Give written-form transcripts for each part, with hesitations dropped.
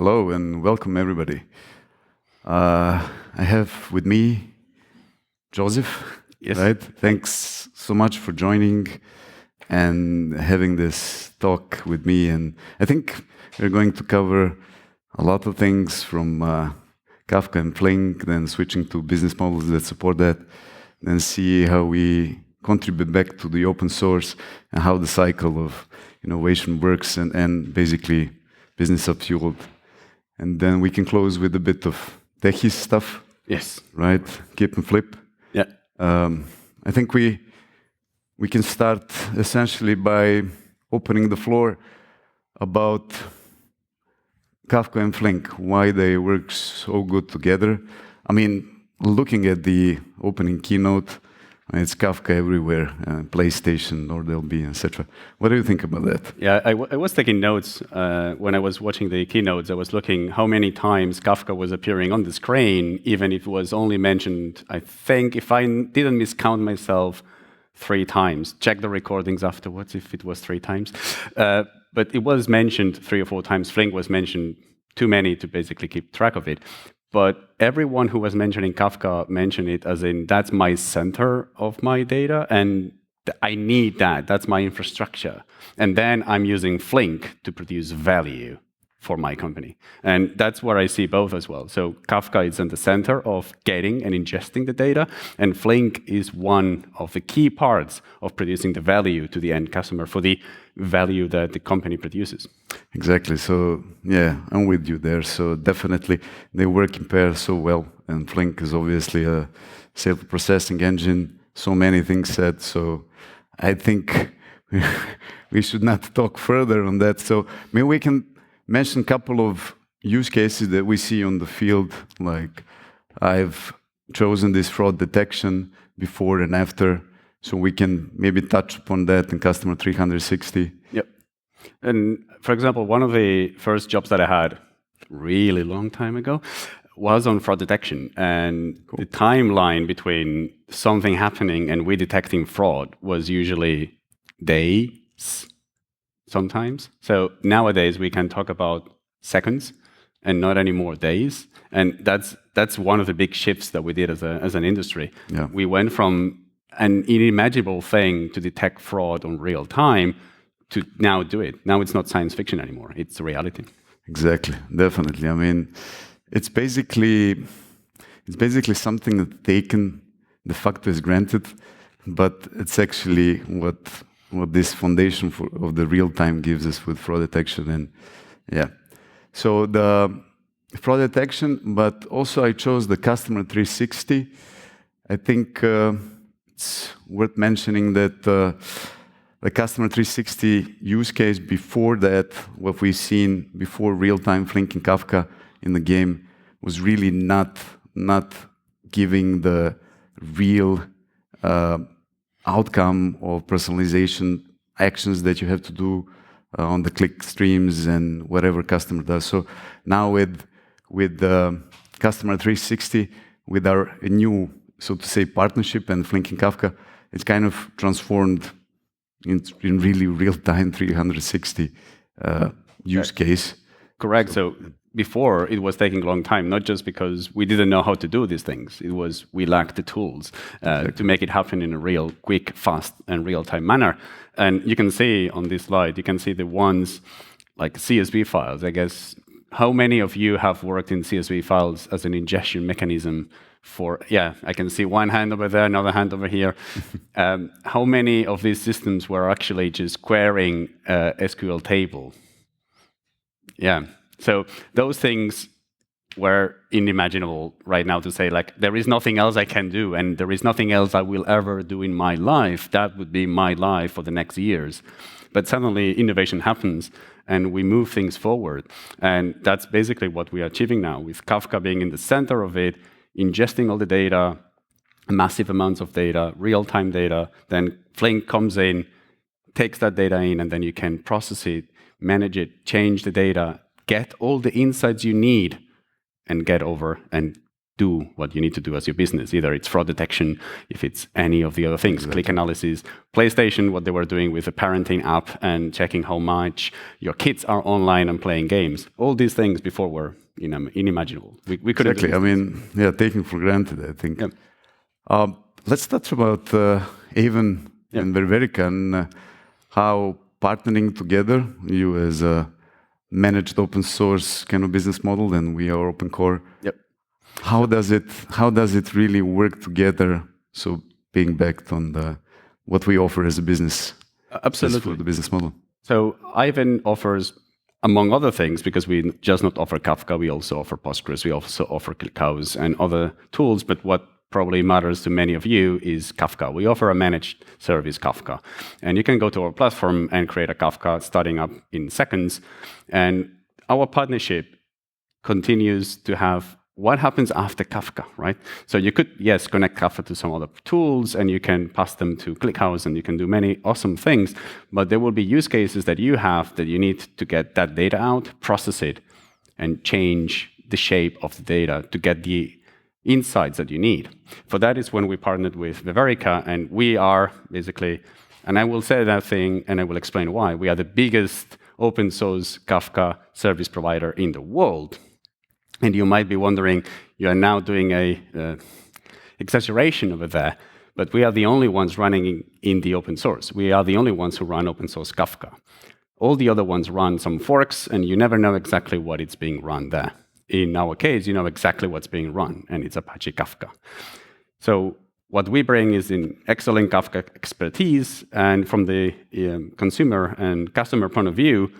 Hello and welcome everybody. I have with me Josep. Yes. Right? Thanks so much for joining and having this talk with me. And I think we're going to cover a lot of things from Kafka and Flink, then switching to business models that support that, then see how we contribute back to the open source and how the cycle of innovation works and basically business upfueled. And then we can close with a bit of techie stuff. Yes. Right? Keep and flip. Yeah. I think we can start essentially by opening the floor about Kafka and Flink, why they work so good together. I mean, looking at the opening keynote, it's Kafka everywhere, PlayStation, NordLB, etc. What do you think about that? Yeah, I was taking notes when I was watching the keynotes. I was looking how many times Kafka was appearing on the screen, even if it was only mentioned, I think, if I didn't miscount myself, 3 times. Check the recordings afterwards if it was 3 times. But it was mentioned 3 or 4 times. Flink was mentioned too many to basically keep track of it. But everyone who was mentioning Kafka mentioned it as in, that's my center of my data, and I need that. That's my infrastructure. And then I'm using Flink to produce value for my company. And that's where I see both as well. So Kafka is in the center of getting and ingesting the data, and Flink is one of the key parts of producing the value to the end customer for the value that the company produces. Exactly. So yeah, I'm with you there. So definitely they work in pair so well. And Flink is obviously a sales processing engine. So many things said. So I think we should not talk further on that. So maybe we can mention a couple of use cases that we see on the field. Like I've chosen this fraud detection before and after. So we can maybe touch upon that in Customer 360. Yep. And for example, one of the first jobs that I had really long time ago was on fraud detection. And cool. The timeline between something happening and we detecting fraud was usually days, sometimes. So nowadays we can talk about seconds and not anymore days. And that's one of the big shifts that we did as an industry. Yeah. We went from an unimaginable thing to detect fraud on real time to now do it. Now it's not science fiction anymore. It's a reality. Exactly. Definitely. I mean, it's basically something that taken de facto is granted, but it's actually what this foundation of the real time gives us with fraud detection. And yeah, so the fraud detection, but also I chose the Customer 360. I think it's worth mentioning that the Customer 360 use case before that, what we've seen before real-time Flink and Kafka in the game, was really not giving the real outcome of personalization actions that you have to do on the click streams and whatever customer does. So now with the Customer 360, with our new, so to say, partnership and Flink and Kafka, it's kind of transformed in really real-time 360 use case. Correct. So before, it was taking a long time, not just because we didn't know how to do these things. It was we lacked the tools to make it happen in a real, quick, fast, and real-time manner. And you can see on this slide, you can see the ones like CSV files. I guess, how many of you have worked in CSV files as an ingestion mechanism for, yeah, I can see one hand over there, another hand over here. How many of these systems were actually just querying SQL table? Yeah, so those things were unimaginable right now to say, like, there is nothing else I can do, and there is nothing else I will ever do in my life. That would be my life for the next years. But suddenly innovation happens, and we move things forward. And that's basically what we are achieving now, with Kafka being in the center of it, ingesting all the data, massive amounts of data, real-time data. Then Flink comes in, takes that data in, and then you can process it, manage it, change the data, get all the insights you need, and get over and do what you need to do as your business. Either it's fraud detection, if it's any of the other things, click analysis. PlayStation, what they were doing with the parenting app and checking how much your kids are online and playing games. All these things before were unimaginable. We couldn't do Exactly. I mean, taken for granted, I think. Yeah. Let's touch about Aiven and Ververica and how partnering together, you as a managed open source kind of business model, and we are open core. Yep. How does it really work together? So being backed on what we offer as a business, absolutely, for the business model. So Aiven offers, among other things, because we just not offer Kafka, we also offer Postgres, we also offer ClickHouse and other tools. But what probably matters to many of you is Kafka. We offer a managed service Kafka. And you can go to our platform and create a Kafka starting up in seconds. And our partnership continues to have what happens after Kafka, right? So you could, yes, connect Kafka to some other tools and you can pass them to ClickHouse and you can do many awesome things, but there will be use cases that you have that you need to get that data out, process it, and change the shape of the data to get the insights that you need. For that is when we partnered with Ververica, and we are basically, and I will say that thing and I will explain why, we are the biggest open source Kafka service provider in the world. And you might be wondering, you are now doing a exaggeration over there, but we are the only ones running in the open source. We are the only ones who run open source Kafka. All the other ones run some forks, and you never know exactly what is being run there. In our case, you know exactly what's being run, and it's Apache Kafka. So what we bring is an excellent Kafka expertise, and from the consumer and customer point of view,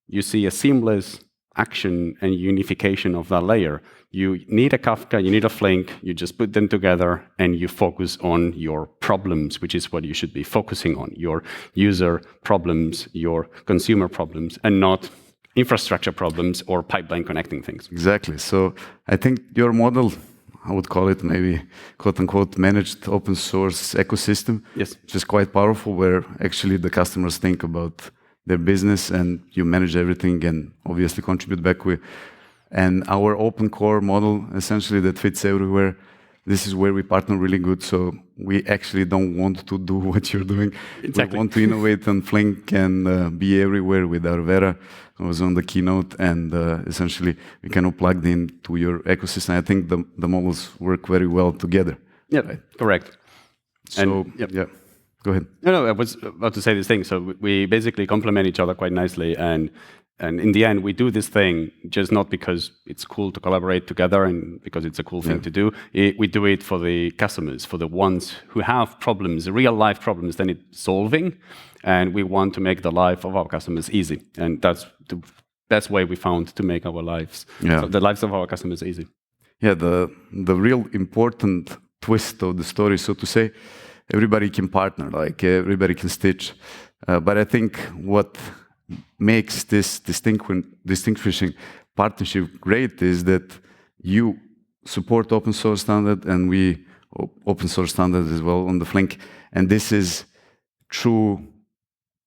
you see a seamless action and unification of that layer. You need a Kafka, you need a Flink, you just put them together and you focus on your problems, which is what you should be focusing on, your user problems, your consumer problems, and not infrastructure problems or pipeline connecting things. Exactly. So I think your model, I would call it maybe quote unquote managed open source ecosystem, yes, which is quite powerful, where actually the customers think about their business and you manage everything and obviously contribute back with. And our open core model, essentially that fits everywhere, this is where we partner really good. So we actually don't want to do what you're doing. Exactly. We want to innovate on Flink and be everywhere with our Vera. I was on the keynote, and essentially we can all plug into your ecosystem. I think the models work very well together. Yeah, right? Correct. So, and, yeah. Go ahead. No, I was about to say this thing. So we basically complement each other quite nicely, and in the end, we do this thing just not because it's cool to collaborate together and because it's a cool thing to do. We do it for the customers, for the ones who have problems, real life problems that need solving, and we want to make the life of our customers easy. And that's the best way we found to make our lives, so the lives of our customers easy. Yeah, the real important twist of the story, so to say, everybody can partner, like everybody can stitch. But I think what makes this distinguishing partnership great is that you support open source standard and we open source standard as well on the Flink. And this is true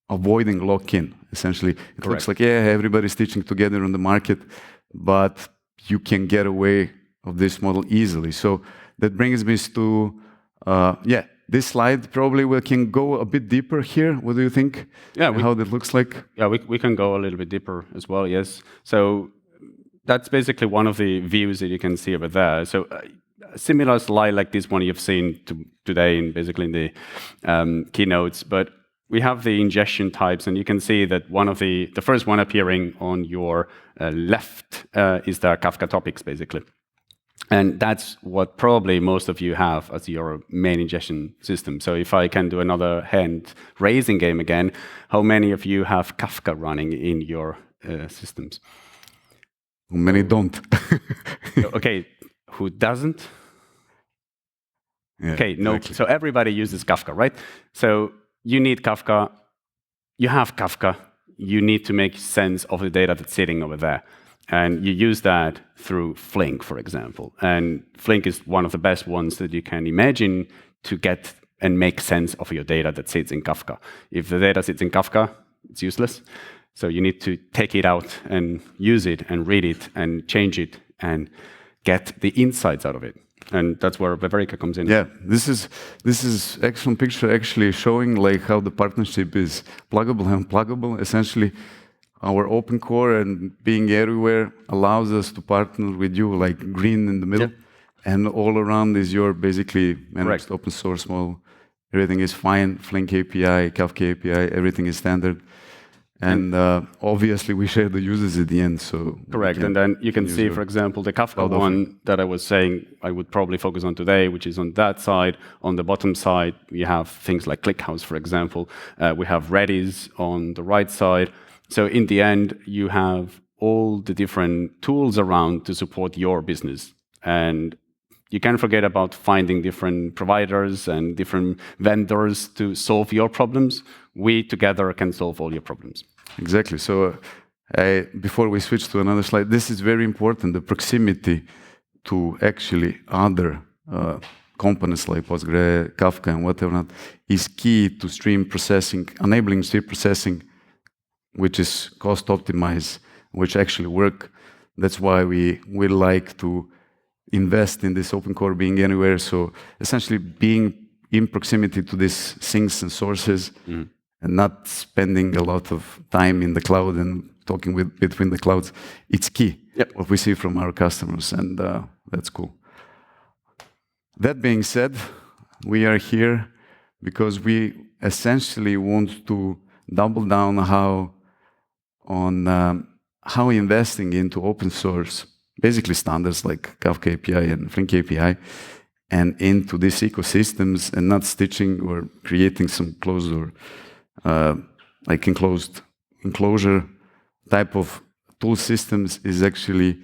avoiding lock-in, essentially. It looks like, everybody's stitching together on the market, but you can get away of this model easily. So that brings me to, this slide, probably we can go a bit deeper here. What do you think? Yeah, how that looks like? Yeah, we can go a little bit deeper as well, yes. So that's basically one of the views that you can see over there. So a similar slide like this one you've seen today in basically in the keynotes, but we have the ingestion types, and you can see that one of the first one appearing on your left is the Kafka topics, basically. And that's what probably most of you have as your main ingestion system. So if I can do another hand raising game again, how many of you have Kafka running in your systems? Many don't. Okay, who doesn't? Yeah, okay, no. Exactly. So everybody uses Kafka, right? So you need Kafka. You have Kafka. You need to make sense of the data that's sitting over there. And you use that through Flink, for example. And Flink is one of the best ones that you can imagine to get and make sense of your data that sits in Kafka. If the data sits in Kafka, it's useless. So you need to take it out and use it and read it and change it and get the insights out of it. And that's where Ververica comes in. Yeah, this is excellent picture actually showing like how the partnership is pluggable and unpluggable. Essentially, our open core and being everywhere allows us to partner with you, like green in the middle, and all around is your basically managed open source model. Everything is fine. Flink API, Kafka API, everything is standard. And obviously, we share the users at the end. So correct. And then you can see, for example, the Kafka one that I was saying I would probably focus on today, which is on that side. On the bottom side, we have things like ClickHouse, for example. We have Redis on the right side. So in the end, you have all the different tools around to support your business. And you can't forget about finding different providers and different vendors to solve your problems. We together can solve all your problems. Exactly. So before we switch to another slide, this is very important, the proximity to actually other components like Postgre, Kafka, and whatever not, is key to stream processing, enabling stream processing, which is cost optimized, which actually work. That's why we like to invest in this open core being anywhere. So essentially being in proximity to these things and sources and not spending a lot of time in the cloud and talking between the clouds, it's key. What we see from our customers, and that's cool. That being said, we are here because we essentially want to double down on how investing into open source, basically standards like Kafka API and Flink API, and into these ecosystems and not stitching or creating some closed or like enclosure type of tool systems is actually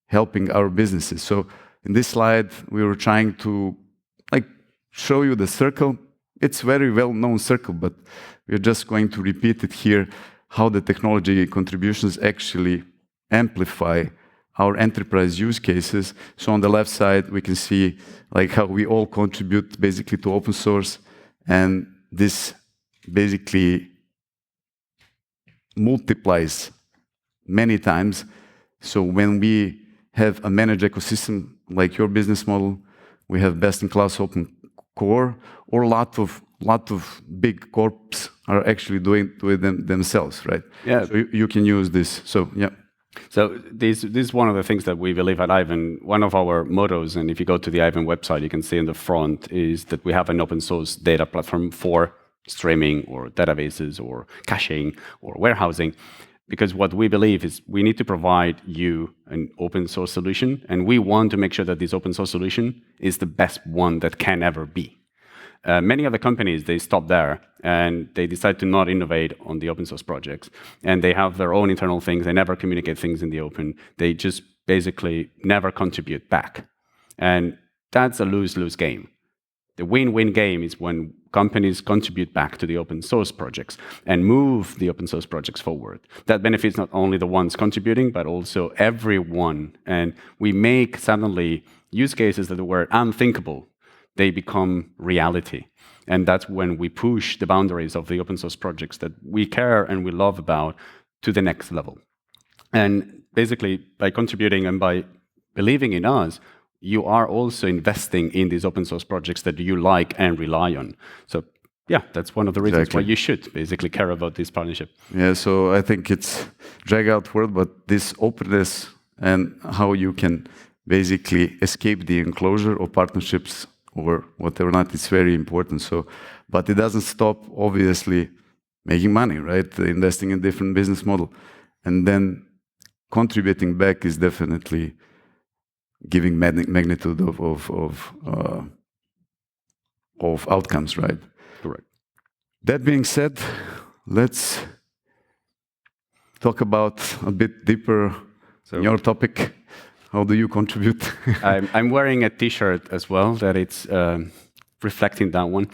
helping our businesses. So in this slide, we were trying to like show you the circle. It's very well-known circle, but we're just going to repeat it here, how the technology contributions actually amplify our enterprise use cases. So on the left side, we can see like how we all contribute basically to open source, and this basically multiplies many times. So when we have a managed ecosystem like your business model, we have best-in-class open core, or a lot of big corps are actually doing them themselves, right? Yeah. So you can use this. So yeah. So this is one of the things that we believe at Aiven. One of our mottos, and if you go to the Aiven website, you can see in the front, is that we have an open source data platform for streaming or databases or caching or warehousing. Because what we believe is we need to provide you an open source solution, and we want to make sure that this open source solution is the best one that can ever be. Many other companies, they stop there and they decide to not innovate on the open source projects, and they have their own internal things. They never communicate things in the open. They just basically never contribute back. And that's a lose-lose game. The win-win game is when companies contribute back to the open source projects and move the open source projects forward. That benefits not only the ones contributing, but also everyone. And we make suddenly use cases that were unthinkable, they become reality. And that's when we push the boundaries of the open source projects that we care and we love about to the next level. And basically, by contributing and by believing in us, you are also investing in these open source projects that you like and rely on. So yeah, that's one of the reasons why you should basically care about this partnership. Yeah, so I think it's drag out word, but this openness and how you can basically escape the enclosure of partnerships or whatever not, it's very important. So, but it doesn't stop, obviously, making money, right? Investing in different business model. And then contributing back is definitely giving magnitude of outcomes, right? Correct. That being said, let's talk about a bit deeper your topic. How do you contribute? I'm wearing a T-shirt as well that it's reflecting that one.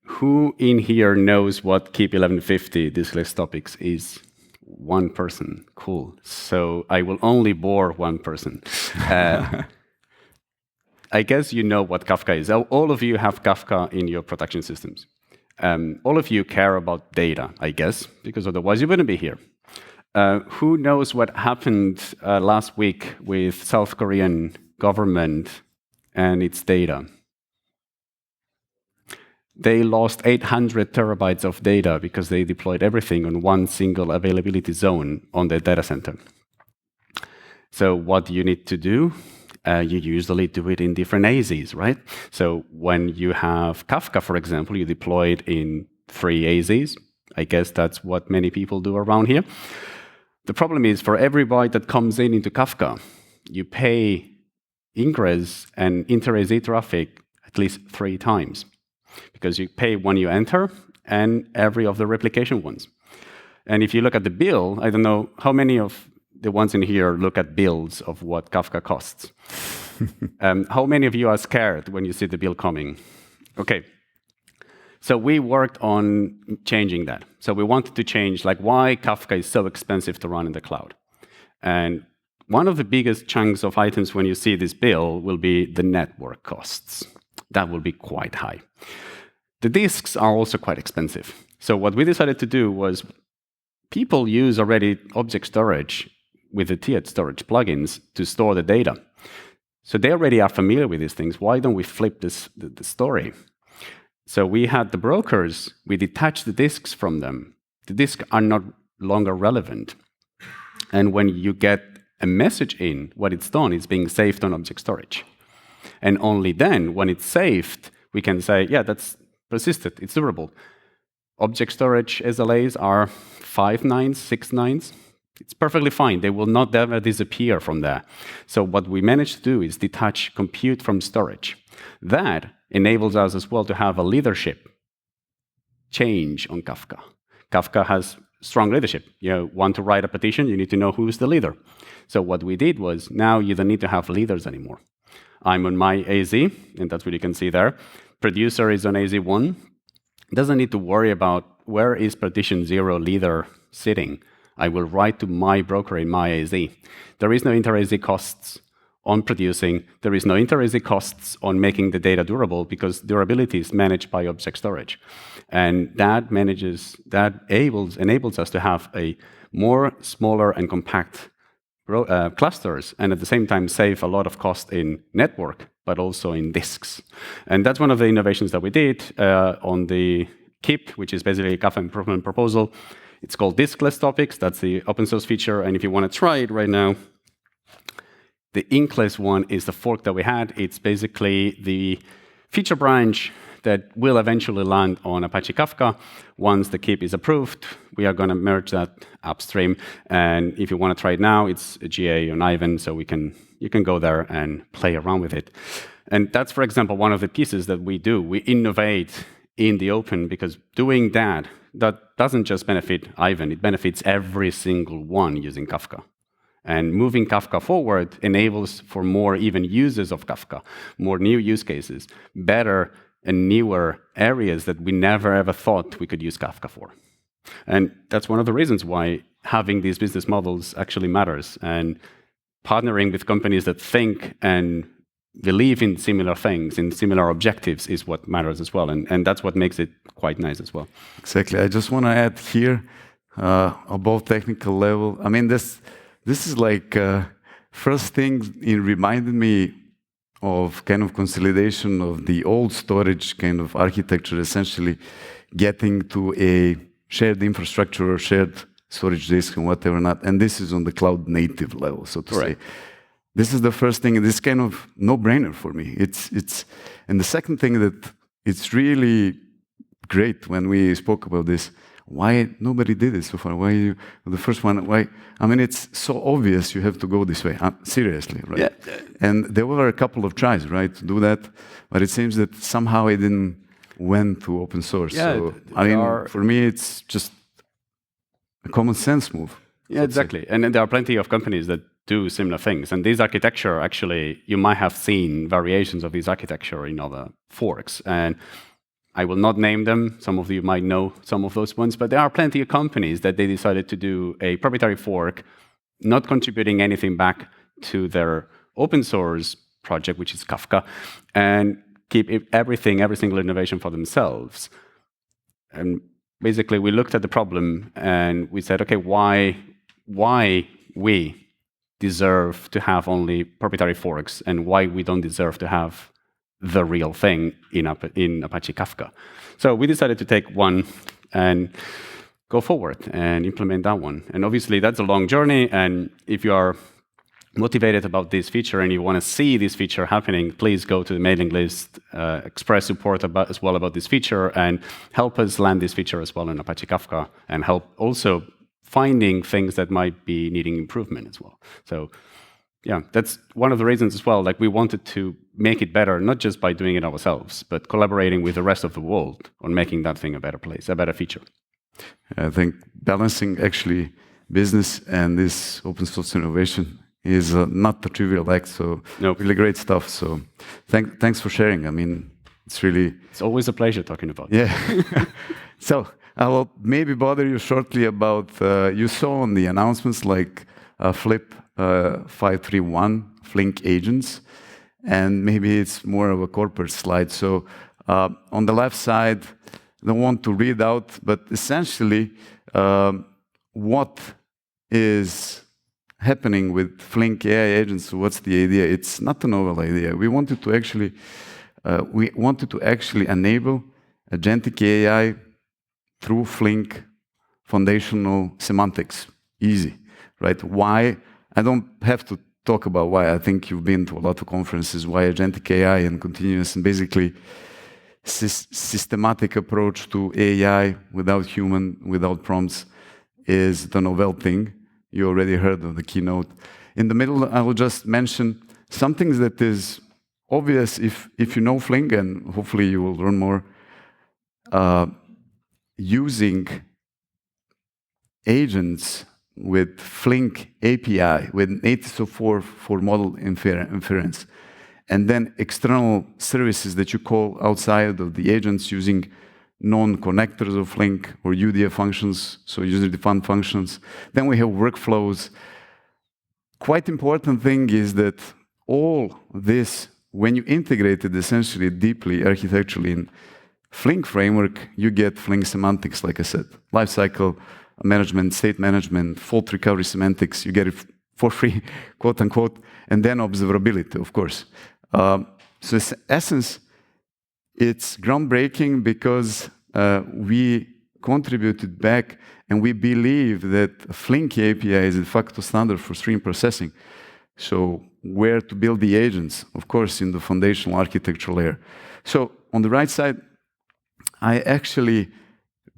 Who in here knows what Keep 1150 Diskless topics is? One person. Cool. So I will only bore one person. I guess you know what Kafka is. All of you have Kafka in your production systems. All of you care about data, I guess, because otherwise you wouldn't be here. Who knows what happened last week with South Korean government and its data. They lost 800 terabytes of data because they deployed everything on one single availability zone on their data center. So what do you need to do? You usually do it in different AZs, right? So when you have Kafka, for example, you deploy it in 3 AZs. I guess that's what many people do around here. The problem is, for every byte that comes in into Kafka, you pay ingress and inter-AZ traffic at least 3 times, because you pay when you enter and every of the replication ones. And if you look at the bill, I don't know how many of the ones in here look at bills of what Kafka costs. How many of you are scared when you see the bill coming? Okay. So we worked on changing that. So we wanted to change why Kafka is so expensive to run in the cloud. And one of the biggest chunks of items when you see this bill will be the network costs. That will be quite high. The disks are also quite expensive. So what we decided to do was, people use already object storage with the tiered storage plugins to store the data. So they already are familiar with these things. Why don't we flip the story? So we had the brokers, we detached the disks from them. The disks are not longer relevant. And when you get a message in, what it's done is being saved on object storage. And only then, when it's saved, we can say, yeah, that's persisted, it's durable. Object storage SLAs are 5 nines, 6 nines. It's perfectly fine. They will not ever disappear from there. So what we managed to do is detach compute from storage. That enables us as well to have a leadership change on Kafka. Kafka has strong leadership. You want to write a petition, you need to know who's the leader. So what we did was, now you don't need to have leaders anymore. I'm on my AZ, and that's what you can see there. Producer is on AZ1. Doesn't need to worry about where is partition 0 leader sitting. I will write to my broker in my AZ. There is no inter-AZ costs on producing. There is no inter-AZ costs on making the data durable, because durability is managed by object storage. And that enables us to have a more smaller and compact clusters, and at the same time save a lot of cost in network, but also in disks. And that's one of the innovations that we did on the KIP, which is basically a Kafka improvement proposal. It's called Diskless topics. That's the open source feature. And if you want to try it right now, the Inkless one is the fork that we had. It's basically the feature branch that will eventually land on Apache Kafka. Once the KIP is approved, we are going to merge that upstream. And if you want to try it now, it's a GA on Aiven, so you can go there and play around with it. And that's, for example, one of the pieces that we do. We innovate in the open, because doing that doesn't just benefit Aiven, it benefits every single one using Kafka. And moving Kafka forward enables for more even users of Kafka, more new use cases, better and newer areas that we never ever thought we could use Kafka for. And that's one of the reasons why having these business models actually matters, and partnering with companies that think and believe in similar things, in similar objectives, is what matters as well. And that's what makes it quite nice as well. Exactly. I just want to add here, above technical level, I mean, this is like first thing, it reminded me of kind of consolidation of the old storage kind of architecture, essentially getting to a shared infrastructure or shared storage disk and whatever not. And this is on the cloud native level, so to say. This is the first thing, and this is kind of no-brainer for me. And the second thing that it's really great when we spoke about this, why nobody did it so far? Why you the first one? Why? I mean, it's so obvious you have to go this way. Seriously, right? Yeah. And there were a couple of tries, right, to do that, but it seems that somehow it didn't went to open source. Yeah, so I mean, for me, it's just a common sense move. Yeah, exactly. And there are plenty of companies that do similar things. And this architecture, actually, you might have seen variations of this architecture in other forks. And I will not name them. Some of you might know some of those ones, but there are plenty of companies that they decided to do a proprietary fork, not contributing anything back to their open source project, which is Kafka, and keep every single innovation for themselves. And basically, we looked at the problem and we said, okay, why we deserve to have only proprietary forks and why we don't deserve to have the real thing in Apache Kafka. So we decided to take one and go forward and implement that one. And obviously, that's a long journey. And if you are motivated about this feature and you want to see this feature happening, please go to the mailing list, express support as well about this feature, and help us land this feature as well in Apache Kafka, and help also finding things that might be needing improvement as well. So yeah, that's one of the reasons as well. Like, we wanted to make it better, not just by doing it ourselves, but collaborating with the rest of the world on making that thing a better place, a better feature. I think balancing actually business and this open source innovation is not a trivial act. So really great stuff. So thanks for sharing. I mean, it's always a pleasure talking about it. Yeah. So I will maybe bother you shortly about, you saw on the announcements like Flip 531, Flink agents, and maybe it's more of a corporate slide. So on the left side, I don't want to read out, but essentially what is happening with Flink AI agents, what's the idea? It's not a novel idea. We wanted to actually enable agentic AI through Flink foundational semantics. Easy, right? Why? I don't have to talk about why. I think you've been to a lot of conferences. Why agentic AI and continuous and basically systematic approach to AI without human, without prompts is the novel thing. You already heard of the keynote. In the middle, I will just mention something that is obvious if you know Flink, and hopefully you will learn more. Using agents with Flink API, with native for model inference, and then external services that you call outside of the agents using non-connectors of Flink or UDF functions, so user-defined functions. Then we have workflows. Quite important thing is that all this, when you integrate it essentially deeply architecturally in Flink framework, you get Flink semantics, like I said, lifecycle management, state management, fault recovery semantics. You get it for free, quote unquote, and then observability, of course. So in essence, it's groundbreaking because we contributed back, and we believe that Flink API is de facto standard for stream processing. So where to build the agents? Of course, in the foundational architecture layer. So on the right side, I actually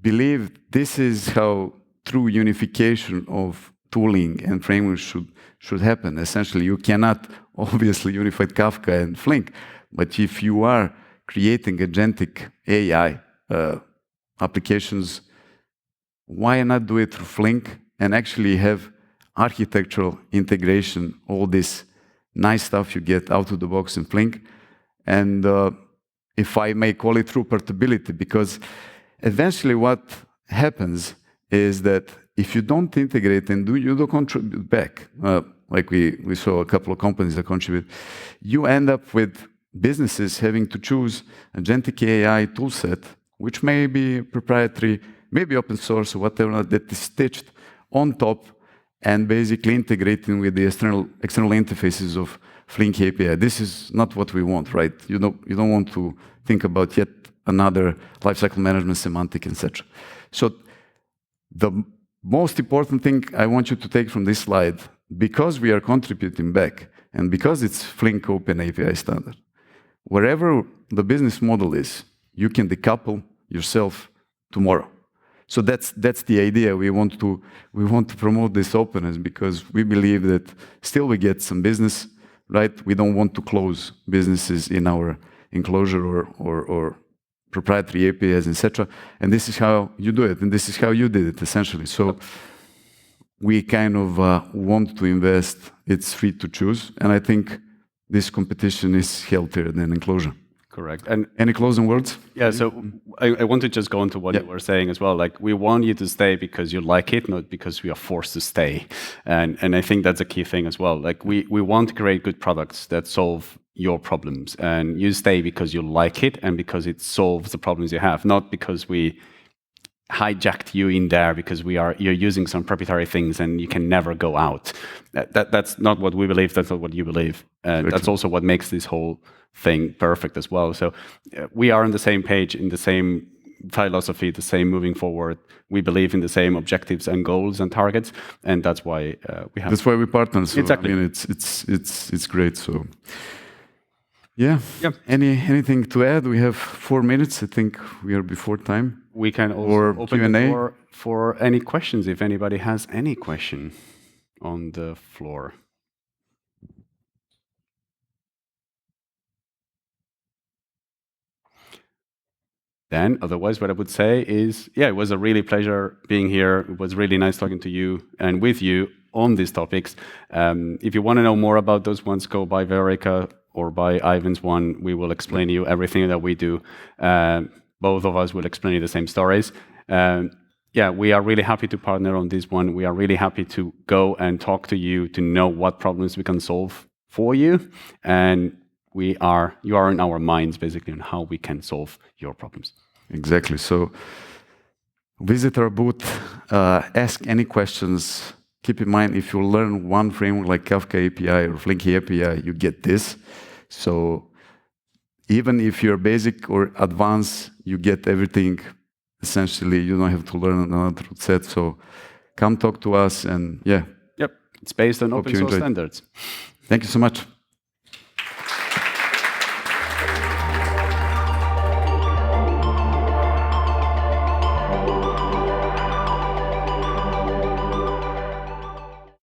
believe this is how true unification of tooling and frameworks should happen. Essentially, you cannot obviously unify Kafka and Flink, but if you are creating agentic AI applications, why not do it through Flink and actually have architectural integration, all this nice stuff you get out of the box in Flink, and if I may call it through portability, because eventually what happens is that if you don't integrate and you don't contribute back, like we saw a couple of companies that contribute, you end up with businesses having to choose agentic AI toolset, which may be proprietary, maybe open source or whatever, that is stitched on top and basically integrating with the external interfaces of Flink API. This is not what we want, right? You don't want to think about yet another lifecycle management semantic, etc. So the most important thing I want you to take from this slide, because we are contributing back and because it's Flink Open API standard, wherever the business model is, you can decouple yourself tomorrow. So that's the idea. We want to promote this openness because we believe that still we get some business, right? We don't want to close businesses in our enclosure or proprietary APIs, etc. And this is how you do it, and this is how you did it essentially. So we kind of want to invest. It's free to choose, and I think this competition is healthier than enclosure. Correct. And any closing words? Yeah, so I want to just go into what you were saying as well. Like, we want you to stay because you like it, not because we are forced to stay. And I think that's a key thing as well. Like, we want to create good products that solve your problems, and you stay because you like it and because it solves the problems you have, not because we hijacked you in there because you're using some proprietary things and you can never go out. That's not what we believe. That's not what you believe. That's also what makes this whole thing perfect as well. So we are on the same page, in the same philosophy, the same moving forward. We believe in the same objectives and goals and targets, and that's why we have. That's why we partner. So, exactly. I mean, it's great. So. Yeah. Yep. Anything to add? We have 4 minutes. I think we are before time. We can also open the door for any questions if anybody has any question on the floor. Then, otherwise, what I would say is, yeah, it was a really pleasure being here. It was really nice talking to you and with you on these topics. If you want to know more about those ones, go by Ververica or by Aiven's one. We will explain to you everything that we do. Both of us will explain you the same stories. Yeah, we are really happy to partner on this one. We are really happy to go and talk to you to know what problems we can solve for you. And you are in our minds, basically, on how we can solve your problems. Exactly. So visit our booth, ask any questions. Keep in mind, if you learn one framework like Kafka API or Flink API, you get this. So even if you're basic or advanced, you get everything. Essentially, you don't have to learn another set. So come talk to us, and yeah. Yep, it's based on open source standards. Thank you so much.